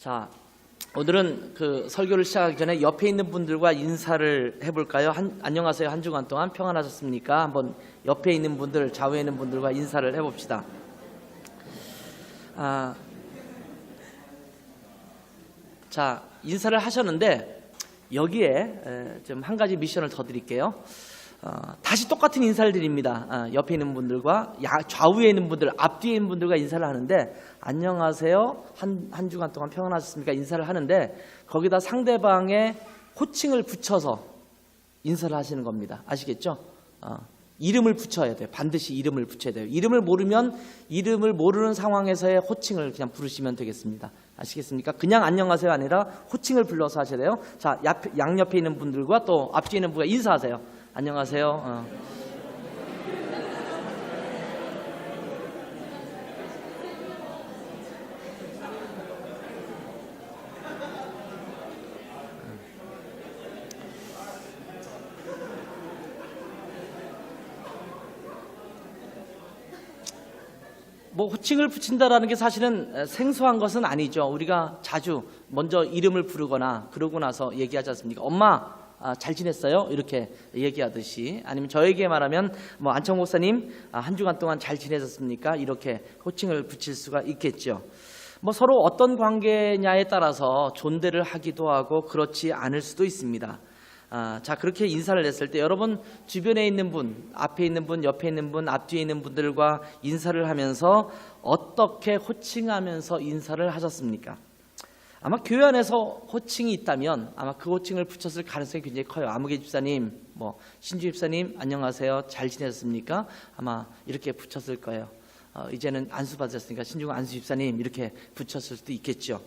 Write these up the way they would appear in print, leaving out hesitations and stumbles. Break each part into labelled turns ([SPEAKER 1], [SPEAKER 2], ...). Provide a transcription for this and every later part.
[SPEAKER 1] 자, 오늘은 그 설교를 시작하기 전에 옆에 있는 분들과 인사를 해볼까요? 안녕하세요. 한 주간 동안 평안하셨습니까? 한번 옆에 있는 분들, 좌우에 있는 분들과 인사를 해봅시다. 자, 인사를 하셨는데 여기에 좀 한 가지 미션을 더 드릴게요. 다시 똑같은 인사를 드립니다. 옆에 있는 분들과 좌우에 있는 분들, 앞뒤에 있는 분들과 인사를 하는데 안녕하세요. 한 주간 동안 평안하셨습니까? 인사를 하는데 거기다 상대방의 호칭을 붙여서 인사를 하시는 겁니다. 아시겠죠? 이름을 붙여야 돼요. 반드시 이름을 붙여야 돼요. 이름을 모르면 이름을 모르는 상황에서의 호칭을 그냥 부르시면 되겠습니다. 아시겠습니까? 그냥 안녕하세요 아니라 호칭을 불러서 하셔야 돼요. 자, 양옆에 있는 분들과 또 앞뒤에 있는 분과 인사하세요. 안녕하세요. 뭐 호칭을 붙인다라는 게 사실은 생소한 것은 아니죠. 우리가 자주 먼저 이름을 부르거나 그러고 나서 얘기하지 않습니까? 엄마 잘 지냈어요? 이렇게 얘기하듯이, 아니면 저에게 말하면 뭐 안청 목사님 한 주간 동안 잘 지내셨습니까? 이렇게 호칭을 붙일 수가 있겠죠. 뭐 서로 어떤 관계냐에 따라서 존대를 하기도 하고 그렇지 않을 수도 있습니다. 자, 그렇게 인사를 했을 때 여러분 주변에 있는 분, 앞에 있는 분, 옆에 있는 분, 앞뒤에 있는 분들과 인사를 하면서 어떻게 호칭하면서 인사를 하셨습니까? 아마 교회 안에서 호칭이 있다면 아마 그 호칭을 붙였을 가능성이 굉장히 커요. 아무개 집사님, 뭐 신주 집사님 안녕하세요. 잘 지내셨습니까? 아마 이렇게 붙였을 거예요. 이제는 안수 받으셨으니까 신주가 안수 집사님 이렇게 붙였을 수도 있겠죠.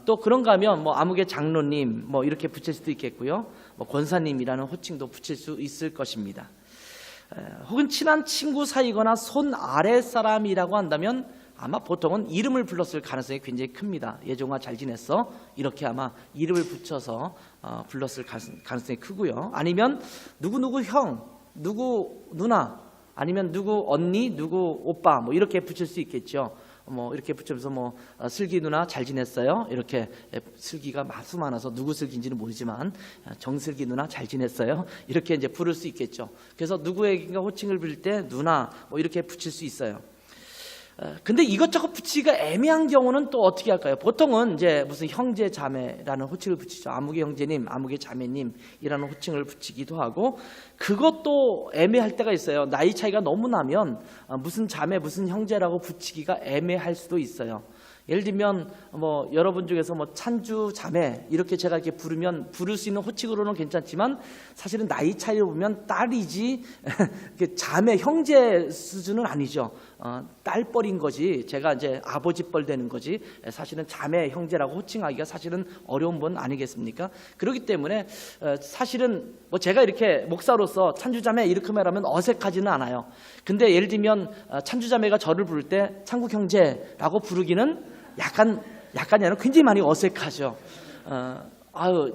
[SPEAKER 1] 또 그런가 하면 뭐 아무개 장로님 뭐 이렇게 붙일 수도 있겠고요. 뭐 권사님이라는 호칭도 붙일 수 있을 것입니다. 혹은 친한 친구 사이거나 손 아래 사람이라고 한다면 아마 보통은 이름을 불렀을 가능성이 굉장히 큽니다. 예종아 잘 지냈어? 이렇게 아마 이름을 붙여서 불렀을 가능성이 크고요. 아니면 누구 형, 누구 누나, 아니면 누구 언니, 누구 오빠 뭐 이렇게 붙일 수 있겠죠. 뭐 이렇게 붙여서 뭐 슬기 누나 잘 지냈어요? 이렇게 슬기가 마수 많아서 누구 슬기인지는 모르지만 정슬기 누나 잘 지냈어요? 이렇게 이제 부를 수 있겠죠. 그래서 누구에게가 호칭을 부를 때 누나 뭐 이렇게 붙일 수 있어요. 근데 이것저것 붙이기가 애매한 경우는 또 어떻게 할까요? 보통은 이제 무슨 형제 자매라는 호칭을 붙이죠. 아무개 형제님, 아무개 자매님이라는 호칭을 붙이기도 하고, 그것도 애매할 때가 있어요. 나이 차이가 너무 나면 무슨 자매, 무슨 형제라고 붙이기가 애매할 수도 있어요. 예를 들면 뭐 여러분 중에서 뭐 찬주 자매 이렇게 제가 이렇게 부를 수 있는 호칭으로는 괜찮지만 사실은 나이 차이를 보면 딸이지 자매 형제 수준은 아니죠. 딸뻘인 거지 제가 이제 아버지뻘 되는 거지 사실은 자매 형제라고 호칭하기가 사실은 어려운 분 아니겠습니까? 그렇기 때문에 사실은 뭐 제가 이렇게 목사로서 찬주 자매 이렇게 말하면 어색하지는 않아요. 근데 예를 들면 찬주 자매가 저를 부를 때 창국 형제라고 부르기는 약간이 아니라 굉장히 많이 어색하죠.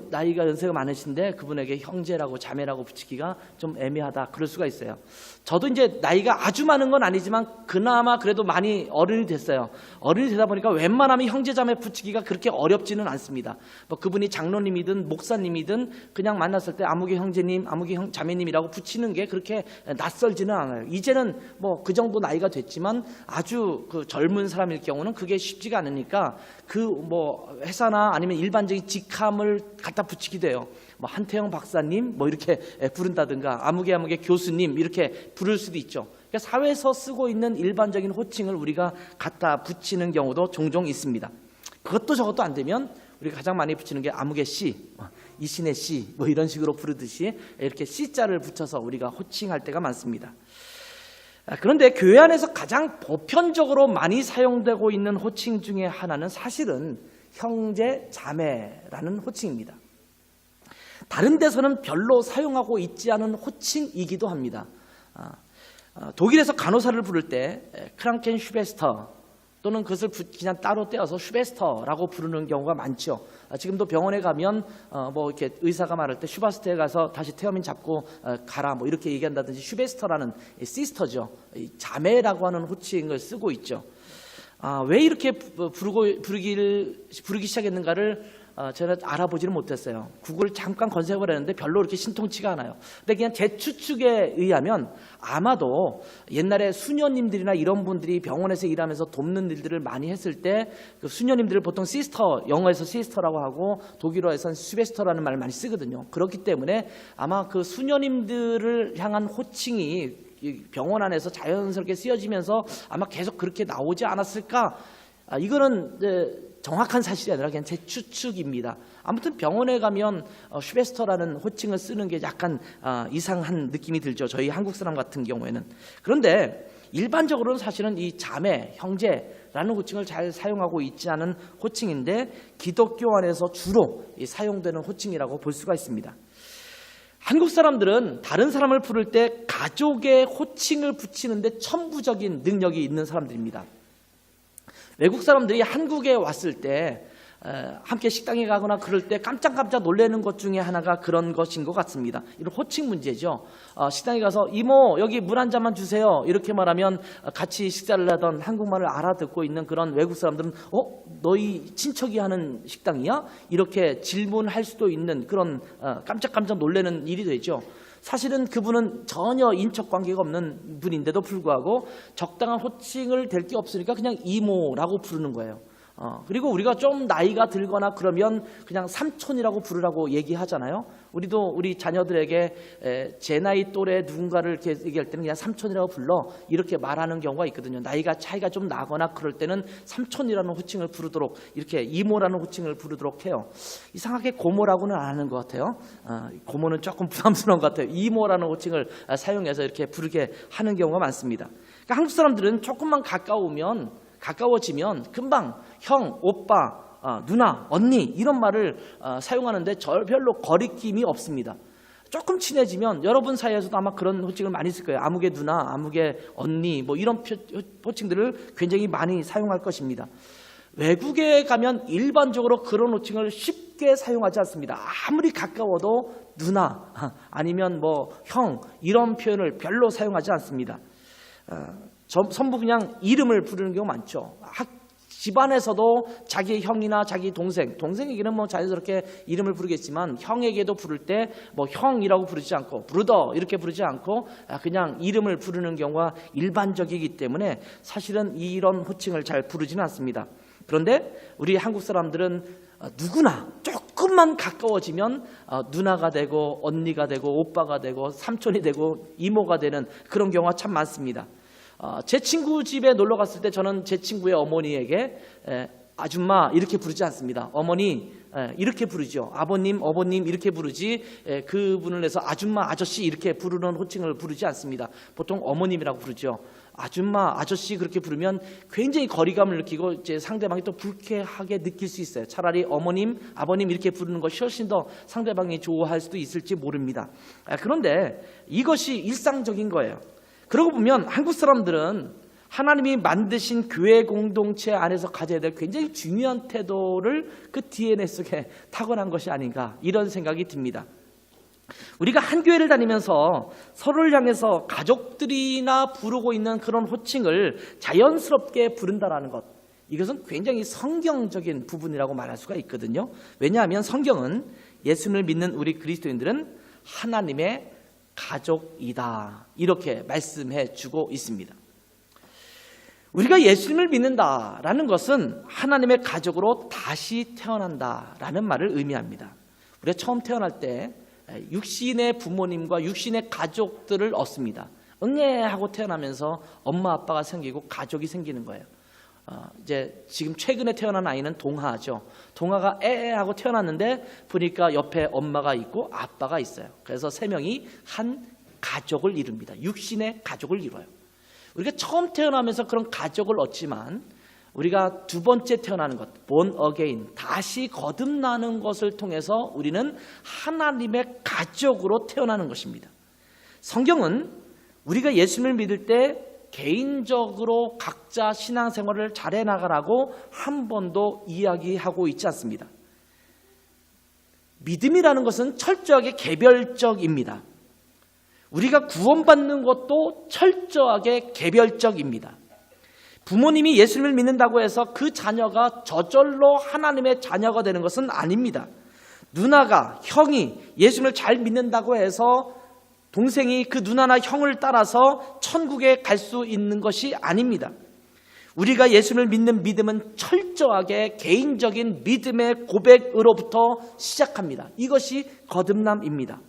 [SPEAKER 1] 나이가 연세가 많으신데 그분에게 형제라고 자매라고 붙이기가 좀 애매하다. 그럴 수가 있어요. 저도 이제 나이가 아주 많은 건 아니지만 그나마 그래도 많이 어른이 됐어요. 어른이 되다 보니까 웬만하면 형제 자매 붙이기가 그렇게 어렵지는 않습니다. 뭐 그분이 장로님이든 목사님이든 그냥 만났을 때 아무개 형제님, 아무개 자매님이라고 붙이는 게 그렇게 낯설지는 않아요. 이제는 뭐 그 정도 나이가 됐지만 아주 그 젊은 사람일 경우는 그게 쉽지가 않으니까 그 뭐 회사나 아니면 일반적인 직함을 갖다 붙이기도 해요. 뭐 한태영 박사님 뭐 이렇게 부른다든가 아무개 교수님 이렇게 부를 수도 있죠. 그러니까 사회에서 쓰고 있는 일반적인 호칭을 우리가 갖다 붙이는 경우도 종종 있습니다. 그것도 저것도 안 되면 우리가 가장 많이 붙이는 게 아무개 씨, 이신혜 씨 뭐 이런 식으로 부르듯이 이렇게 씨자를 붙여서 우리가 호칭할 때가 많습니다. 그런데 교회 안에서 가장 보편적으로 많이 사용되고 있는 호칭 중에 하나는 사실은 형제, 자매라는 호칭입니다. 다른 데서는 별로 사용하고 있지 않은 호칭이기도 합니다. 독일에서 간호사를 부를 때 크랑켄 슈베스터 또는 그것을 그냥 따로 떼어서 슈베스터라고 부르는 경우가 많죠. 지금도 병원에 가면 뭐 이렇게 의사가 말할 때 슈바스트에 가서 다시 태어민 잡고 가라 뭐 이렇게 얘기한다든지 슈베스터라는 시스터죠. 자매라고 하는 호칭을 쓰고 있죠. 왜 이렇게 부르기 시작했는가를 제가 알아보지는 못했어요. 구글 잠깐 검색해보려는데 별로 그렇게 신통치가 않아요. 근데 그냥 제 추측에 의하면 아마도 옛날에 수녀님들이나 이런 분들이 병원에서 일하면서 돕는 일들을 많이 했을 때 그 수녀님들을 보통 시스터, 영어에서 시스터라고 하고 독일어에서는 슈베스터라는 말을 많이 쓰거든요. 그렇기 때문에 아마 그 수녀님들을 향한 호칭이 병원 안에서 자연스럽게 쓰여지면서 아마 계속 그렇게 나오지 않았을까? 이거는 정확한 사실이 아니라 그냥 제 추측입니다. 아무튼 병원에 가면 슈베스터라는 호칭을 쓰는 게 약간 이상한 느낌이 들죠. 저희 한국 사람 같은 경우에는. 그런데 일반적으로는 사실은 이 자매, 형제라는 호칭을 잘 사용하고 있지 않은 호칭인데 기독교 안에서 주로 사용되는 호칭이라고 볼 수가 있습니다. 한국 사람들은 다른 사람을 부를 때 가족의 호칭을 붙이는데 천부적인 능력이 있는 사람들입니다. 외국 사람들이 한국에 왔을 때 함께 식당에 가거나 그럴 때 깜짝깜짝 놀라는 것 중에 하나가 그런 것인 것 같습니다. 이런 호칭 문제죠. 식당에 가서 이모 여기 물 한 잔만 주세요 이렇게 말하면 같이 식사를 하던 한국말을 알아듣고 있는 그런 외국 사람들은 너희 친척이 하는 식당이야? 이렇게 질문할 수도 있는 그런 깜짝깜짝 놀라는 일이 되죠. 사실은 그분은 전혀 인척 관계가 없는 분인데도 불구하고 적당한 호칭을 댈 게 없으니까 그냥 이모라고 부르는 거예요. 그리고 우리가 좀 나이가 들거나 그러면 그냥 삼촌이라고 부르라고 얘기하잖아요. 우리도 우리 자녀들에게 제 나이 또래 누군가를 이렇게 얘기할 때는 그냥 삼촌이라고 불러 이렇게 말하는 경우가 있거든요. 나이가 차이가 좀 나거나 그럴 때는 삼촌이라는 호칭을 부르도록 이렇게 이모라는 호칭을 부르도록 해요. 이상하게 고모라고는 안 하는 것 같아요. 고모는 조금 부담스러운 것 같아요. 이모라는 호칭을 사용해서 이렇게 부르게 하는 경우가 많습니다. 그러니까 한국 사람들은 조금만 가까워지면 금방 형, 오빠, 누나, 언니 이런 말을 사용하는데 별로 거리낌이 없습니다. 조금 친해지면 여러분 사이에서도 아마 그런 호칭을 많이 쓸 거예요. 아무개 누나, 아무개 언니 뭐 이런 호칭들을 굉장히 많이 사용할 것입니다. 외국에 가면 일반적으로 그런 호칭을 쉽게 사용하지 않습니다. 아무리 가까워도 누나 아니면 뭐 형 이런 표현을 별로 사용하지 않습니다. 전부 그냥 이름을 부르는 경우 많죠. 집안에서도 자기 형이나 자기 동생에게는 뭐 자연스럽게 이름을 부르겠지만 형에게도 부를 때 뭐 형이라고 부르지 않고 브루더 이렇게 부르지 않고 그냥 이름을 부르는 경우가 일반적이기 때문에 사실은 이런 호칭을 잘 부르지는 않습니다. 그런데 우리 한국 사람들은 누구나 조금만 가까워지면 누나가 되고 언니가 되고 오빠가 되고 삼촌이 되고 이모가 되는 그런 경우가 참 많습니다. 제 친구 집에 놀러 갔을 때 저는 제 친구의 어머니에게 아줌마 이렇게 부르지 않습니다. 어머니 이렇게 부르죠. 아버님, 어머님 이렇게 부르지 그분을 내서 아줌마, 아저씨 이렇게 부르는 호칭을 부르지 않습니다. 보통 어머님이라고 부르죠. 아줌마, 아저씨 그렇게 부르면 굉장히 거리감을 느끼고 이제 상대방이 또 불쾌하게 느낄 수 있어요. 차라리 어머님, 아버님 이렇게 부르는 것이 훨씬 더 상대방이 좋아할 수도 있을지 모릅니다. 그런데 이것이 일상적인 거예요. 그러고 보면 한국 사람들은 하나님이 만드신 교회 공동체 안에서 가져야 될 굉장히 중요한 태도를 그 DNA 속에 타고난 것이 아닌가 이런 생각이 듭니다. 우리가 한 교회를 다니면서 서로를 향해서 가족들이나 부르고 있는 그런 호칭을 자연스럽게 부른다라는 것, 이것은 굉장히 성경적인 부분이라고 말할 수가 있거든요. 왜냐하면 성경은 예수님을 믿는 우리 그리스도인들은 하나님의 가족이다 이렇게 말씀해 주고 있습니다. 우리가 예수님을 믿는다라는 것은 하나님의 가족으로 다시 태어난다라는 말을 의미합니다. 우리가 처음 태어날 때 육신의 부모님과 육신의 가족들을 얻습니다. 응애하고 태어나면서 엄마 아빠가 생기고 가족이 생기는 거예요. 이제 지금 최근에 태어난 아이는 동하죠. 동하가 하고 태어났는데 보니까 옆에 엄마가 있고 아빠가 있어요. 그래서 세 명이 한 가족을 이룹니다. 육신의 가족을 이뤄요. 우리가 처음 태어나면서 그런 가족을 얻지만 우리가 두 번째 태어나는 것, born again, 다시 거듭나는 것을 통해서 우리는 하나님의 가족으로 태어나는 것입니다. 성경은 우리가 예수님을 믿을 때 개인적으로 각자 신앙생활을 잘해 나가라고 한 번도 이야기하고 있지 않습니다. 믿음이라는 것은 철저하게 개별적입니다. 우리가 구원받는 것도 철저하게 개별적입니다. 부모님이 예수님을 믿는다고 해서 그 자녀가 저절로 하나님의 자녀가 되는 것은 아닙니다. 누나가, 형이 예수님을 잘 믿는다고 해서 동생이 그 누나나 형을 따라서 천국에 갈 수 있는 것이 아닙니다. 우리가 예수님을 믿는 믿음은 철저하게 개인적인 믿음의 고백으로부터 시작합니다. 이것이 거듭남입니다.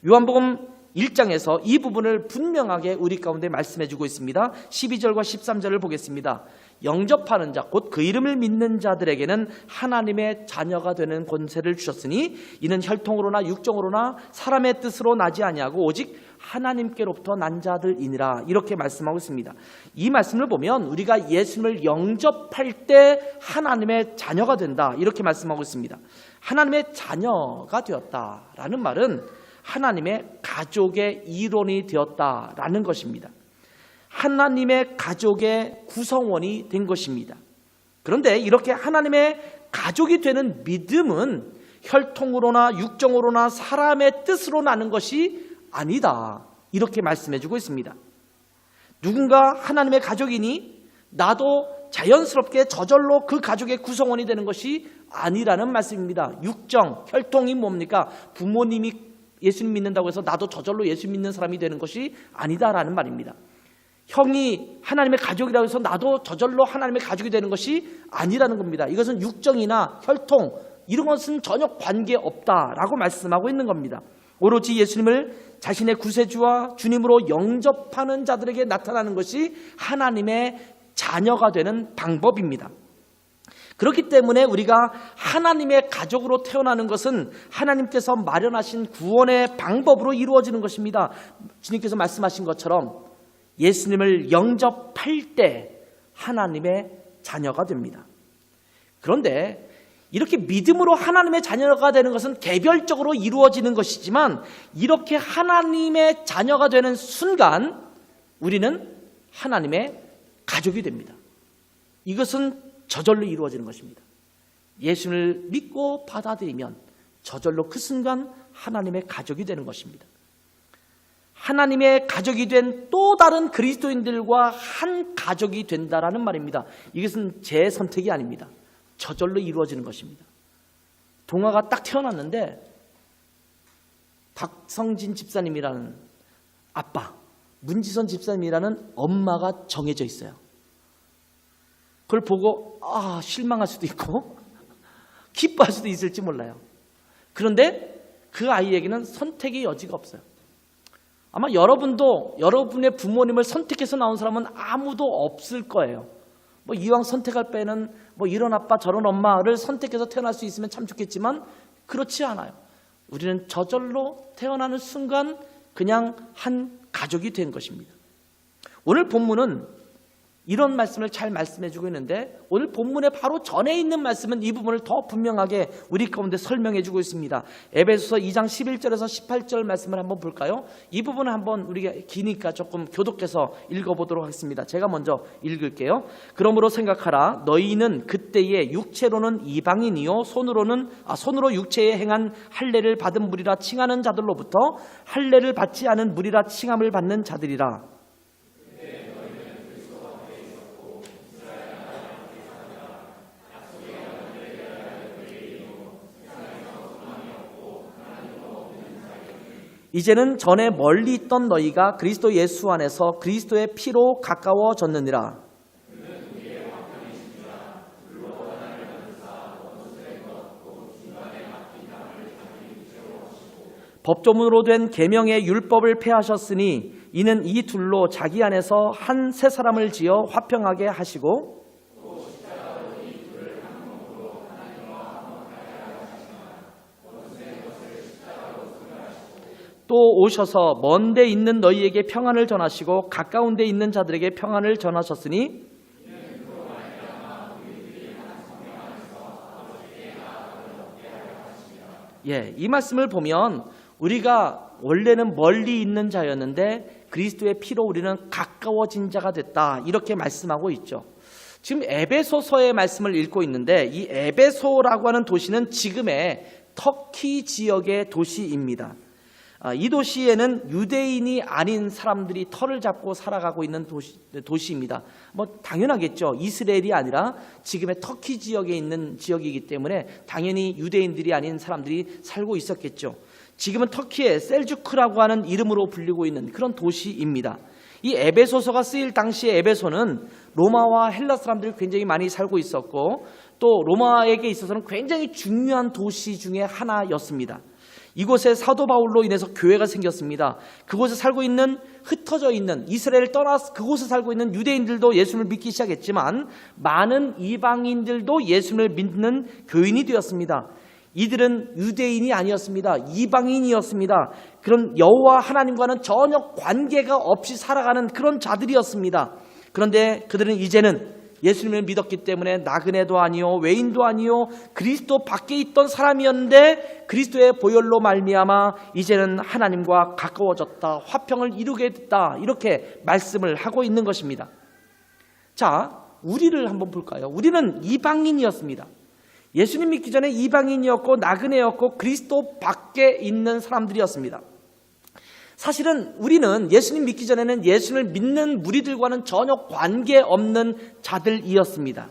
[SPEAKER 1] 요한복음 1장에서 이 부분을 분명하게 우리 가운데 말씀해 주고 있습니다. 12절과 13절을 보겠습니다. 영접하는 자, 곧 그 이름을 믿는 자들에게는 하나님의 자녀가 되는 권세를 주셨으니 이는 혈통으로나 육정으로나 사람의 뜻으로 나지 아니하고 오직 하나님께로부터 난 자들이니라. 이렇게 말씀하고 있습니다. 이 말씀을 보면 우리가 예수님을 영접할 때 하나님의 자녀가 된다, 이렇게 말씀하고 있습니다. 하나님의 자녀가 되었다라는 말은 하나님의 가족의 일원이 되었다라는 것입니다. 하나님의 가족의 구성원이 된 것입니다. 그런데 이렇게 하나님의 가족이 되는 믿음은 혈통으로나 육정으로나 사람의 뜻으로 나는 것이 아니다, 이렇게 말씀해 주고 있습니다. 누군가 하나님의 가족이니 나도 자연스럽게 저절로 그 가족의 구성원이 되는 것이 아니라는 말씀입니다. 육정, 혈통이 뭡니까? 부모님이 예수님 믿는다고 해서 나도 저절로 예수 믿는 사람이 되는 것이 아니다라는 말입니다. 형이 하나님의 가족이라고 해서 나도 저절로 하나님의 가족이 되는 것이 아니라는 겁니다. 이것은 육정이나 혈통 이런 것은 전혀 관계없다라고 말씀하고 있는 겁니다. 오로지 예수님을 자신의 구세주와 주님으로 영접하는 자들에게 나타나는 것이 하나님의 자녀가 되는 방법입니다. 그렇기 때문에 우리가 하나님의 가족으로 태어나는 것은 하나님께서 마련하신 구원의 방법으로 이루어지는 것입니다. 주님께서 말씀하신 것처럼 예수님을 영접할 때 하나님의 자녀가 됩니다. 그런데 이렇게 믿음으로 하나님의 자녀가 되는 것은 개별적으로 이루어지는 것이지만 이렇게 하나님의 자녀가 되는 순간 우리는 하나님의 가족이 됩니다. 이것은 저절로 이루어지는 것입니다. 예수를 믿고 받아들이면 저절로 그 순간 하나님의 가족이 되는 것입니다. 하나님의 가족이 된 또 다른 그리스도인들과 한 가족이 된다라는 말입니다. 이것은 제 선택이 아닙니다. 저절로 이루어지는 것입니다. 동아가 딱 태어났는데 박성진 집사님이라는 아빠, 문지선 집사님이라는 엄마가 정해져 있어요. 그걸 보고 실망할 수도 있고 기뻐할 수도 있을지 몰라요. 그런데 그 아이에게는 선택의 여지가 없어요. 아마 여러분도 여러분의 부모님을 선택해서 나온 사람은 아무도 없을 거예요. 이왕 선택할 바에는 이런 아빠 저런 엄마를 선택해서 태어날 수 있으면 참 좋겠지만 그렇지 않아요. 우리는 저절로 태어나는 순간 그냥 한 가족이 된 것입니다. 오늘 본문은 이런 말씀을 잘 말씀해주고 있는데 오늘 본문의 바로 전에 있는 말씀은 이 부분을 더 분명하게 우리 가운데 설명해주고 있습니다. 에베소서 2장 11절에서 18절 말씀을 한번 볼까요? 이 부분을 한번 우리가 기니까 조금 교독해서 읽어보도록 하겠습니다. 제가 먼저 읽을게요. 그러므로 생각하라. 너희는 그때에 육체로는 이방인이요 손으로 육체에 행한 할례를 받은 무리라 칭하는 자들로부터 할례를 받지 않은 무리라 칭함을 받는 자들이라. 이제는 전에 멀리 있던 너희가 그리스도 예수 안에서 그리스도의 피로 가까워졌느니라. 법조문으로 된 계명의 율법을 폐하셨으니 이는 이 둘로 자기 안에서 한 새 사람을 지어 화평하게 하시고 또 오셔서 먼 데 있는 너희에게 평안을 전하시고 가까운 데 있는 자들에게 평안을 전하셨으니 이 말씀을 보면 우리가 원래는 멀리 있는 자였는데 그리스도의 피로 우리는 가까워진 자가 됐다, 이렇게 말씀하고 있죠. 지금 에베소서의 말씀을 읽고 있는데 이 에베소라고 하는 도시는 지금의 터키 지역의 도시입니다. 이 도시에는 유대인이 아닌 사람들이 터를 잡고 살아가고 있는 도시입니다. 뭐 당연하겠죠. 이스라엘이 아니라 지금의 터키 지역에 있는 지역이기 때문에 당연히 유대인들이 아닌 사람들이 살고 있었겠죠. 지금은 터키의 셀주크라고 하는 이름으로 불리고 있는 그런 도시입니다. 이 에베소서가 쓰일 당시에 에베소는 로마와 헬라 사람들이 굉장히 많이 살고 있었고 또 로마에게 있어서는 굉장히 중요한 도시 중에 하나였습니다. 이곳에 사도 바울로 인해서 교회가 생겼습니다. 그곳에 살고 있는 흩어져 있는 이스라엘을 떠나서 그곳에 살고 있는 유대인들도 예수를 믿기 시작했지만 많은 이방인들도 예수를 믿는 교인이 되었습니다. 이들은 유대인이 아니었습니다. 이방인이었습니다. 그런 여호와 하나님과는 전혀 관계가 없이 살아가는 그런 자들이었습니다. 그런데 그들은 이제는 예수님을 믿었기 때문에 나그네도 아니요 외인도 아니요 그리스도 밖에 있던 사람이었는데 그리스도의 보혈로 말미암아 이제는 하나님과 가까워졌다. 화평을 이루게 됐다. 이렇게 말씀을 하고 있는 것입니다. 자, 우리를 한번 볼까요? 우리는 이방인이었습니다. 예수님 믿기 전에 이방인이었고 나그네였고 그리스도 밖에 있는 사람들이었습니다. 사실은 우리는 예수님 믿기 전에는 예수를 믿는 무리들과는 전혀 관계없는 자들이었습니다.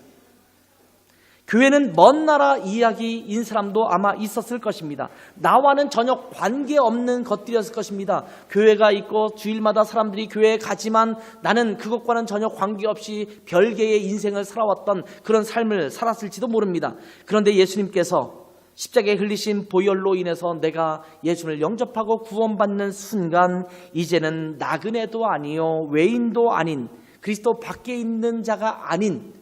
[SPEAKER 1] 교회는 먼 나라 이야기인 사람도 아마 있었을 것입니다. 나와는 전혀 관계없는 것들이었을 것입니다. 교회가 있고 주일마다 사람들이 교회에 가지만 나는 그것과는 전혀 관계없이 별개의 인생을 살아왔던 그런 삶을 살았을지도 모릅니다. 그런데 예수님께서 십자가에 흘리신 보혈로 인해서 내가 예수를 영접하고 구원받는 순간 이제는 나그네도 아니요 외인도 아닌 그리스도 밖에 있는 자가 아닌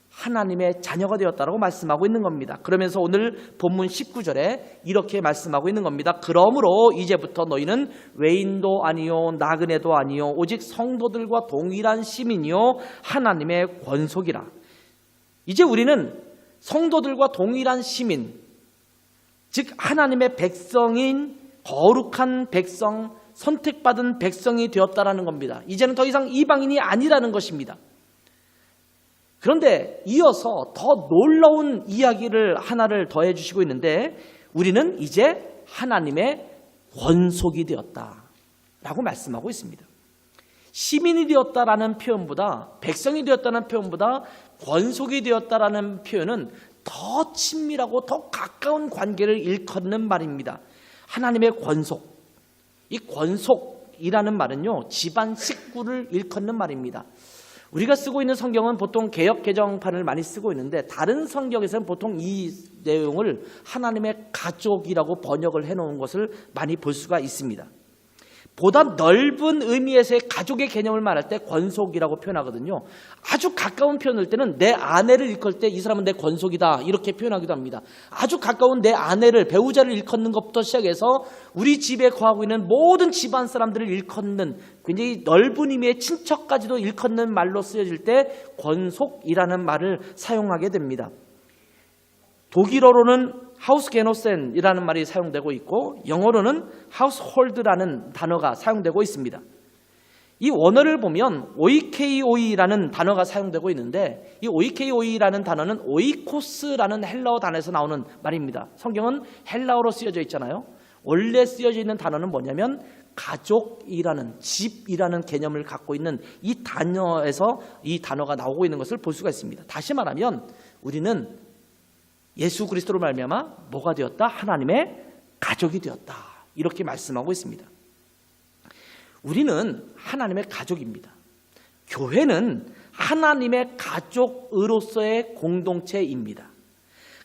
[SPEAKER 1] 하나님의 자녀가 되었다라고 말씀하고 있는 겁니다. 그러면서 오늘 본문 19절에 이렇게 말씀하고 있는 겁니다. 그러므로 이제부터 너희는 외인도 아니요 나그네도 아니요 오직 성도들과 동일한 시민이요 하나님의 권속이라. 이제 우리는 성도들과 동일한 시민, 즉 하나님의 백성인 거룩한 백성, 선택받은 백성이 되었다라는 겁니다. 이제는 더 이상 이방인이 아니라는 것입니다. 그런데 이어서 더 놀라운 이야기를 하나를 더해 주시고 있는데 우리는 이제 하나님의 권속이 되었다라고 말씀하고 있습니다. 시민이 되었다라는 표현보다 백성이 되었다는 표현보다 권속이 되었다라는 표현은 더 친밀하고 더 가까운 관계를 일컫는 말입니다. 하나님의 권속. 이 권속이라는 말은요, 집안 식구를 일컫는 말입니다. 우리가 쓰고 있는 성경은 보통 개역 개정판을 많이 쓰고 있는데 다른 성경에서는 보통 이 내용을 하나님의 가족이라고 번역을 해놓은 것을 많이 볼 수가 있습니다. 보다 넓은 의미에서의 가족의 개념을 말할 때 권속이라고 표현하거든요. 아주 가까운 표현일 때는 내 아내를 일컬 때 이 사람은 내 권속이다 이렇게 표현하기도 합니다. 아주 가까운 내 아내를 배우자를 일컫는 것부터 시작해서 우리 집에 거하고 있는 모든 집안 사람들을 일컫는 굉장히 넓은 의미의 친척까지도 일컫는 말로 쓰여질 때 권속이라는 말을 사용하게 됩니다. 독일어로는 하우스게노센이라는 말이 사용되고 있고 영어로는 하우스홀드라는 단어가 사용되고 있습니다. 이 원어를 보면 오이케이오이라는 단어가 사용되고 있는데 이 오이케이오이라는 단어는 오이코스라는 헬라어 단어에서 나오는 말입니다. 성경은 헬라어로 쓰여져 있잖아요. 원래 쓰여져 있는 단어는 뭐냐면 가족이라는 집이라는 개념을 갖고 있는 이 단어에서 이 단어가 나오고 있는 것을 볼 수가 있습니다. 다시 말하면 우리는 예수 그리스도로 말미암아 뭐가 되었다? 하나님의 가족이 되었다. 이렇게 말씀하고 있습니다. 우리는 하나님의 가족입니다. 교회는 하나님의 가족으로서의 공동체입니다.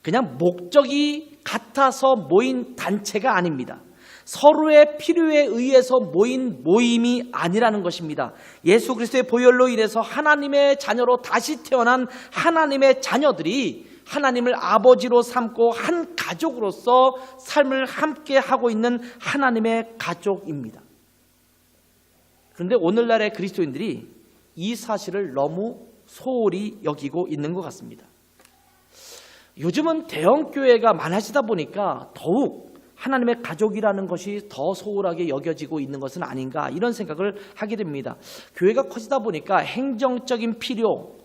[SPEAKER 1] 그냥 목적이 같아서 모인 단체가 아닙니다. 서로의 필요에 의해서 모인 모임이 아니라는 것입니다. 예수 그리스도의 보혈로 인해서 하나님의 자녀로 다시 태어난 하나님의 자녀들이 하나님을 아버지로 삼고 한 가족으로서 삶을 함께 하고 있는 하나님의 가족입니다. 그런데 오늘날의 그리스도인들이 이 사실을 너무 소홀히 여기고 있는 것 같습니다. 요즘은 대형교회가 많아지다 보니까 더욱 하나님의 가족이라는 것이 더 소홀하게 여겨지고 있는 것은 아닌가 이런 생각을 하게 됩니다. 교회가 커지다 보니까 행정적인 필요,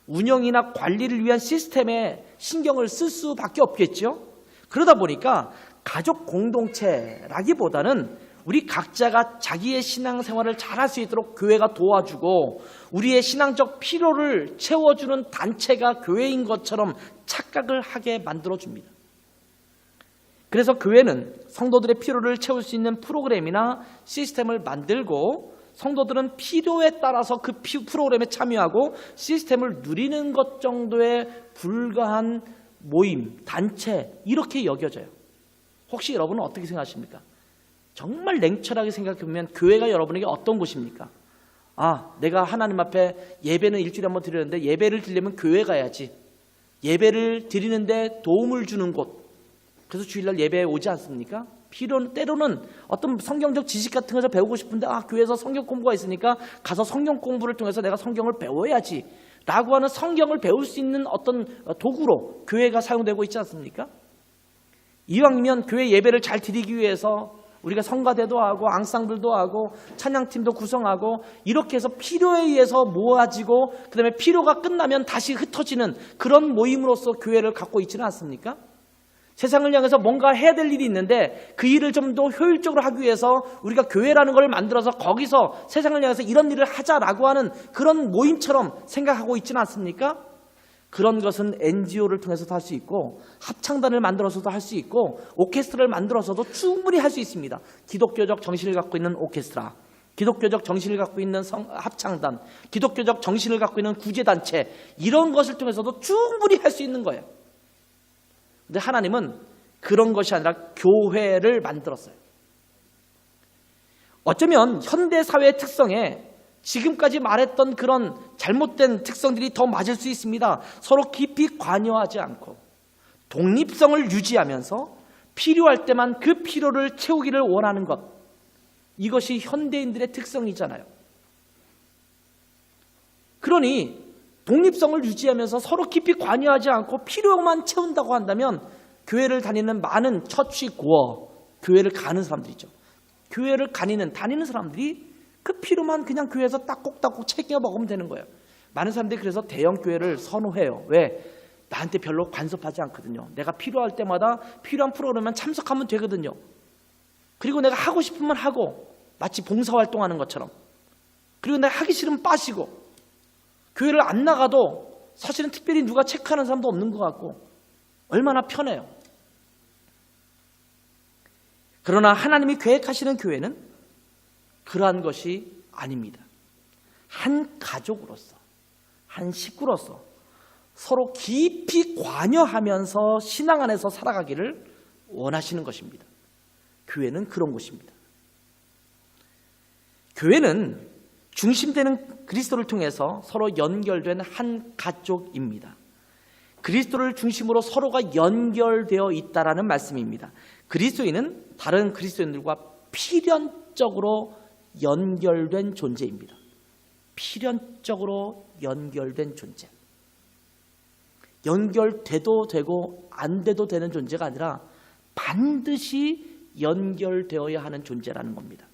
[SPEAKER 1] 운영이나 관리를 위한 시스템에 신경을 쓸 수밖에 없겠죠. 그러다 보니까 가족 공동체라기보다는 우리 각자가 자기의 신앙생활을 잘할 수 있도록 교회가 도와주고 우리의 신앙적 필요를 채워주는 단체가 교회인 것처럼 착각을 하게 만들어줍니다. 그래서 교회는 성도들의 필요를 채울 수 있는 프로그램이나 시스템을 만들고 성도들은 필요에 따라서 그 프로그램에 참여하고 시스템을 누리는 것 정도에 불과한 모임, 단체 이렇게 여겨져요. 혹시 여러분은 어떻게 생각하십니까? 정말 냉철하게 생각해보면 교회가 여러분에게 어떤 곳입니까? 내가 하나님 앞에 예배는 일주일에 한번 드리는데 예배를 드리려면 교회 가야지. 예배를 드리는데 도움을 주는 곳. 그래서 주일날 예배에 오지 않습니까? 때로는 어떤 성경적 지식 같은 것을 배우고 싶은데 교회에서 성경 공부가 있으니까 가서 성경 공부를 통해서 내가 성경을 배워야지 라고 하는 성경을 배울 수 있는 어떤 도구로 교회가 사용되고 있지 않습니까? 이왕이면 교회 예배를 잘 드리기 위해서 우리가 성가대도 하고 앙상블도 하고 찬양팀도 구성하고 이렇게 해서 필요에 의해서 모아지고 그 다음에 필요가 끝나면 다시 흩어지는 그런 모임으로서 교회를 갖고 있지는 않습니까? 세상을 향해서 뭔가 해야 될 일이 있는데 그 일을 좀 더 효율적으로 하기 위해서 우리가 교회라는 걸 만들어서 거기서 세상을 향해서 이런 일을 하자라고 하는 그런 모임처럼 생각하고 있지는 않습니까? 그런 것은 NGO를 통해서도 할 수 있고 합창단을 만들어서도 할 수 있고 오케스트라를 만들어서도 충분히 할 수 있습니다. 기독교적 정신을 갖고 있는 오케스트라, 기독교적 정신을 갖고 있는 합창단, 기독교적 정신을 갖고 있는 구제단체 이런 것을 통해서도 충분히 할 수 있는 거예요. 근데 하나님은 그런 것이 아니라 교회를 만들었어요. 어쩌면 현대사회의 특성에 지금까지 말했던 그런 잘못된 특성들이 더 맞을 수 있습니다. 서로 깊이 관여하지 않고 독립성을 유지하면서 필요할 때만 그 필요를 채우기를 원하는 것. 이것이 현대인들의 특성이잖아요. 그러니 독립성을 유지하면서 서로 깊이 관여하지 않고 필요만 채운다고 한다면 교회를 다니는 많은 처치고어, 교회를 가는 사람들이죠. 교회를 다니는 사람들이 그 필요만 그냥 교회에서 딱꼭딱꼭 챙겨 먹으면 되는 거예요. 많은 사람들이 그래서 대형 교회를 선호해요. 왜? 나한테 별로 간섭하지 않거든요. 내가 필요할 때마다 필요한 프로그램만 참석하면 되거든요. 그리고 내가 하고 싶으면 하고 마치 봉사활동하는 것처럼. 그리고 내가 하기 싫으면 빠지고 교회를 안 나가도 사실은 특별히 누가 체크하는 사람도 없는 것 같고 얼마나 편해요. 그러나 하나님이 계획하시는 교회는 그러한 것이 아닙니다. 한 가족으로서, 한 식구로서 서로 깊이 관여하면서 신앙 안에서 살아가기를 원하시는 것입니다. 교회는 그런 곳입니다. 교회는 중심되는 그리스도를 통해서 서로 연결된 한 가족입니다. 그리스도를 중심으로 서로가 연결되어 있다라는 말씀입니다. 그리스도인은 다른 그리스도인들과 필연적으로 연결된 존재입니다. 필연적으로 연결된 존재. 연결돼도 되고 안 돼도 되는 존재가 아니라 반드시 연결되어야 하는 존재라는 겁니다.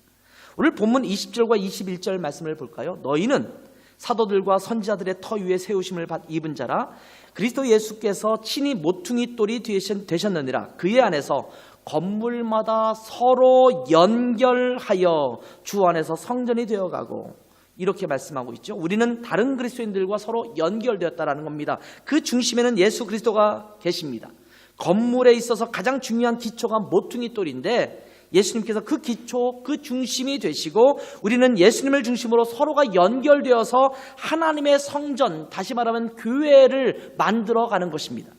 [SPEAKER 1] 오늘 본문 20절과 21절 말씀을 볼까요? 너희는 사도들과 선지자들의 터 위에 세우심을 입은 자라 그리스도 예수께서 친히 모퉁이 돌이 되셨느니라. 그의 안에서 건물마다 서로 연결하여 주 안에서 성전이 되어가고 이렇게 말씀하고 있죠. 우리는 다른 그리스도인들과 서로 연결되었다라는 겁니다. 그 중심에는 예수 그리스도가 계십니다. 건물에 있어서 가장 중요한 기초가 모퉁이 돌인데 예수님께서 그 기초, 그 중심이 되시고 우리는 예수님을 중심으로 서로가 연결되어서 하나님의 성전, 다시 말하면 교회를 만들어가는 것입니다.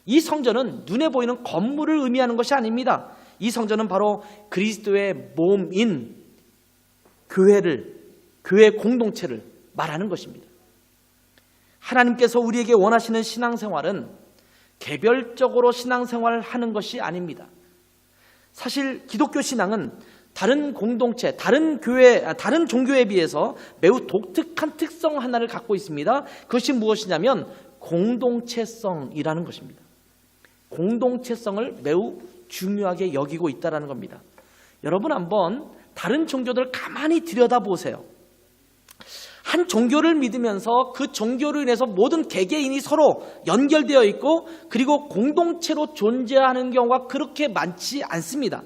[SPEAKER 1] 이 성전은 눈에 보이는 건물을 의미하는 것이 아닙니다. 이 성전은 바로 그리스도의 몸인 교회 공동체를 말하는 것입니다. 하나님께서 우리에게 원하시는 신앙생활은 개별적으로 신앙생활을 하는 것이 아닙니다. 사실 기독교 신앙은 다른 공동체, 다른 종교에 비해서 매우 독특한 특성 하나를 갖고 있습니다. 그것이 무엇이냐면 공동체성이라는 것입니다. 공동체성을 매우 중요하게 여기고 있다는 겁니다. 여러분 한번 다른 종교들 가만히 들여다보세요. 한 종교를 믿으면서 그 종교로 인해서 모든 개개인이 서로 연결되어 있고 그리고 공동체로 존재하는 경우가 그렇게 많지 않습니다.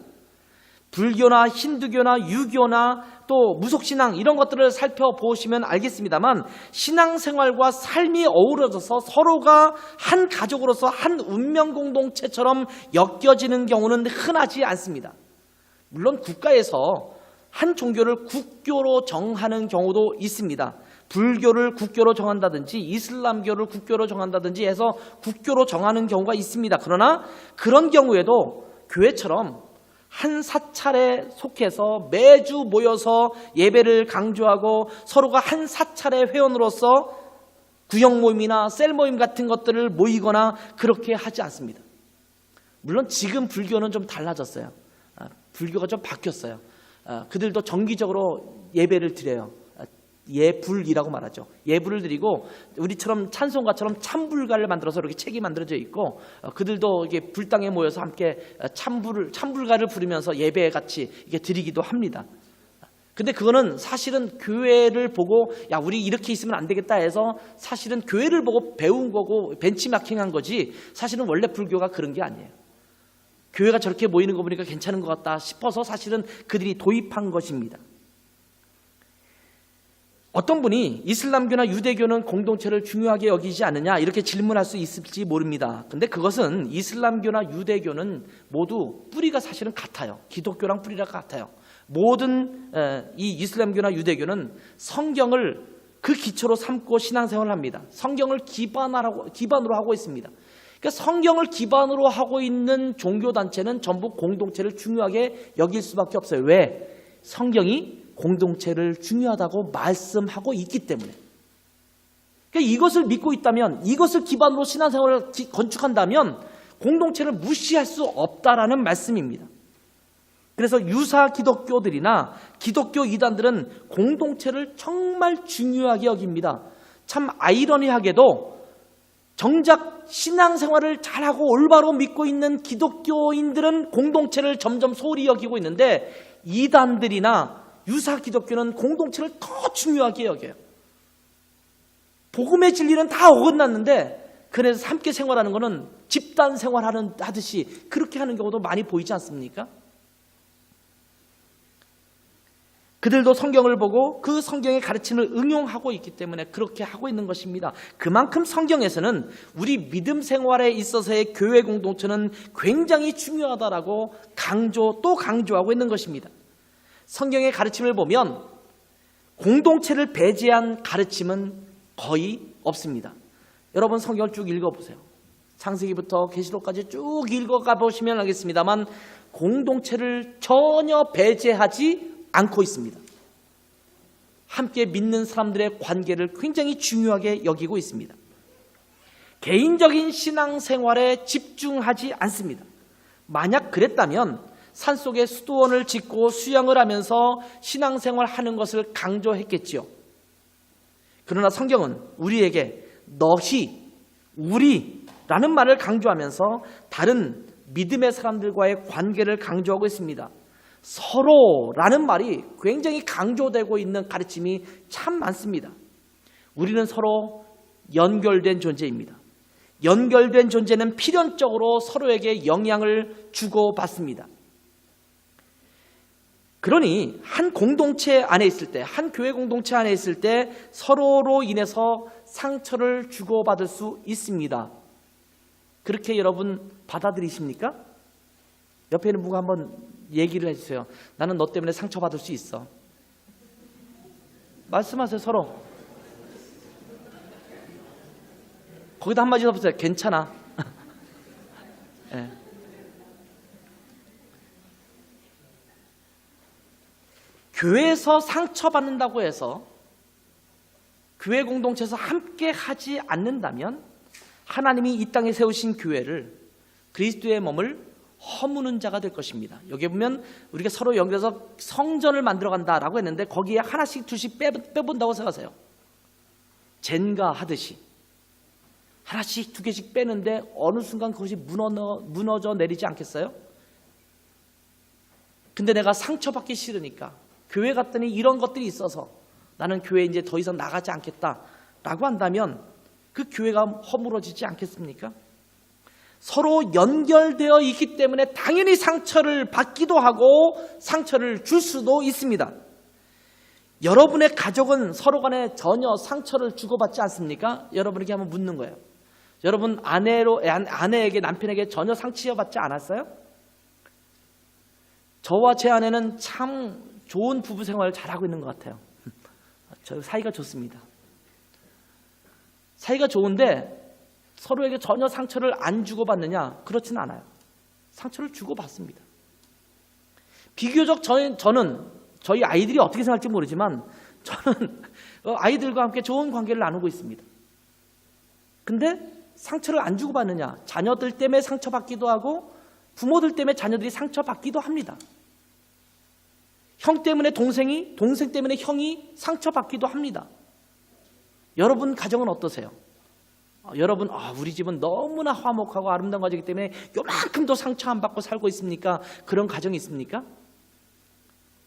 [SPEAKER 1] 불교나 힌두교나 유교나 또 무속신앙 이런 것들을 살펴보시면 알겠습니다만 신앙생활과 삶이 어우러져서 서로가 한 가족으로서 한 운명 공동체처럼 엮여지는 경우는 흔하지 않습니다. 물론 국가에서 한 종교를 국교로 정하는 경우도 있습니다. 불교를 국교로 정한다든지 이슬람교를 국교로 정한다든지 해서 국교로 정하는 경우가 있습니다. 그러나 그런 경우에도 교회처럼 한 사찰에 속해서 매주 모여서 예배를 강조하고 서로가 한 사찰의 회원으로서 구역 모임이나 셀 모임 같은 것들을 모이거나 그렇게 하지 않습니다. 물론 지금 불교는 좀 달라졌어요. 불교가 좀 바뀌었어요. 그들도 정기적으로 예배를 드려요. 예불이라고 말하죠. 예불을 드리고 우리처럼 찬송가처럼 참불가를 만들어서 이렇게 책이 만들어져 있고 그들도 이게 불당에 모여서 함께 참불가를 부르면서 예배 같이 이렇게 드리기도 합니다. 근데 그거는 사실은 교회를 보고 야 우리 이렇게 있으면 안 되겠다 해서 사실은 교회를 보고 배운 거고 벤치마킹한 거지 사실은 원래 불교가 그런 게 아니에요. 교회가 저렇게 모이는 거 보니까 괜찮은 것 같다 싶어서 사실은 그들이 도입한 것입니다. 어떤 분이 이슬람교나 유대교는 공동체를 중요하게 여기지 않느냐 이렇게 질문할 수 있을지 모릅니다. 근데 그것은 이슬람교나 유대교는 모두 뿌리가 사실은 같아요. 기독교랑 뿌리가 같아요. 모든 이 이슬람교나 유대교는 성경을 그 기초로 삼고 신앙생활을 합니다. 성경을 기반으로 하고 있습니다. 그러니까 성경을 기반으로 하고 있는 종교단체는 전부 공동체를 중요하게 여길 수밖에 없어요. 왜? 성경이 공동체를 중요하다고 말씀하고 있기 때문에. 그러니까 이것을 믿고 있다면, 이것을 기반으로 신앙생활을 건축한다면 공동체를 무시할 수 없다라는 말씀입니다. 그래서 유사 기독교들이나 기독교 이단들은 공동체를 정말 중요하게 여깁니다. 참 아이러니하게도 정작 신앙생활을 잘하고 올바로 믿고 있는 기독교인들은 공동체를 점점 소홀히 여기고 있는데 이단들이나 유사 기독교는 공동체를 더 중요하게 여겨요. 복음의 진리는 다 어긋났는데 그래서 함께 생활하는 것은 집단 생활하듯이 그렇게 하는 경우도 많이 보이지 않습니까? 그들도 성경을 보고 그 성경의 가르침을 응용하고 있기 때문에 그렇게 하고 있는 것입니다. 그만큼 성경에서는 우리 믿음 생활에 있어서의 교회 공동체는 굉장히 중요하다라고 강조하고 있는 것입니다. 성경의 가르침을 보면 공동체를 배제한 가르침은 거의 없습니다. 여러분 성경을 쭉 읽어보세요. 창세기부터 계시록까지 쭉 읽어가 보시면 알겠습니다만 공동체를 전혀 배제하지 않고 있습니다. 함께 믿는 사람들의 관계를 굉장히 중요하게 여기고 있습니다. 개인적인 신앙생활에 집중하지 않습니다. 만약 그랬다면 산속에 수도원을 짓고 수양을 하면서 신앙생활 하는 것을 강조했겠지요. 그러나 성경은 우리에게 너희, 우리라는 말을 강조하면서 다른 믿음의 사람들과의 관계를 강조하고 있습니다. 서로라는 말이 굉장히 강조되고 있는 가르침이 참 많습니다. 우리는 서로 연결된 존재입니다. 연결된 존재는 필연적으로 서로에게 영향을 주고받습니다. 그러니 한 공동체 안에 있을 때, 한 교회 공동체 안에 있을 때 서로로 인해서 상처를 주고받을 수 있습니다. 그렇게 여러분 받아들이십니까? 옆에 있는 분과 한번 얘기를 해주세요. 나는 너 때문에 상처받을 수 있어. 말씀하세요. 서로. 거기다 한마디 해보세요. 괜찮아. 네. 교회에서 상처받는다고 해서 교회 공동체에서 함께 하지 않는다면 하나님이 이 땅에 세우신 교회를 그리스도의 몸을 허무는 자가 될 것입니다. 여기 보면 우리가 서로 연결해서 성전을 만들어 간다라고 했는데 거기에 하나씩 둘씩 빼본다고 생각하세요. 젠가 하듯이 하나씩 두 개씩 빼는데 어느 순간 그것이 무너져 내리지 않겠어요? 근데 내가 상처받기 싫으니까 교회 갔더니 이런 것들이 있어서 나는 교회에 이제 더 이상 나가지 않겠다라고 한다면 그 교회가 허물어지지 않겠습니까? 서로 연결되어 있기 때문에 당연히 상처를 받기도 하고 상처를 줄 수도 있습니다. 여러분의 가족은 서로 간에 전혀 상처를 주고받지 않습니까? 여러분에게 한번 묻는 거예요. 여러분 아내에게 남편에게 전혀 상처받지 않았어요? 저와 제 아내는 참 좋은 부부 생활을 잘하고 있는 것 같아요. 저 사이가 좋습니다. 사이가 좋은데 서로에게 전혀 상처를 안 주고받느냐? 그렇지는 않아요. 상처를 주고받습니다. 비교적 저는 저희 아이들이 어떻게 생각할지 모르지만 저는 아이들과 함께 좋은 관계를 나누고 있습니다. 근데 상처를 안 주고받느냐? 자녀들 때문에 상처받기도 하고 부모들 때문에 자녀들이 상처받기도 합니다. 형 때문에 동생이, 동생 때문에 형이 상처받기도 합니다. 여러분 가정은 어떠세요? 여러분 우리 집은 너무나 화목하고 아름다운 가정이기 때문에 요만큼도 상처 안 받고 살고 있습니까? 그런 가정이 있습니까?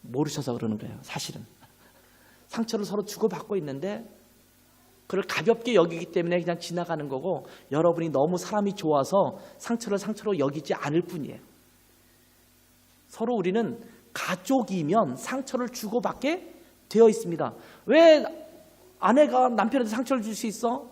[SPEAKER 1] 모르셔서 그러는 거예요. 사실은 상처를 서로 주고받고 있는데 그걸 가볍게 여기기 때문에 그냥 지나가는 거고, 여러분이 너무 사람이 좋아서 상처를 상처로 여기지 않을 뿐이에요. 서로 우리는 가족이면 상처를 주고받게 되어 있습니다. 왜 아내가 남편한테 상처를 줄 수 있어?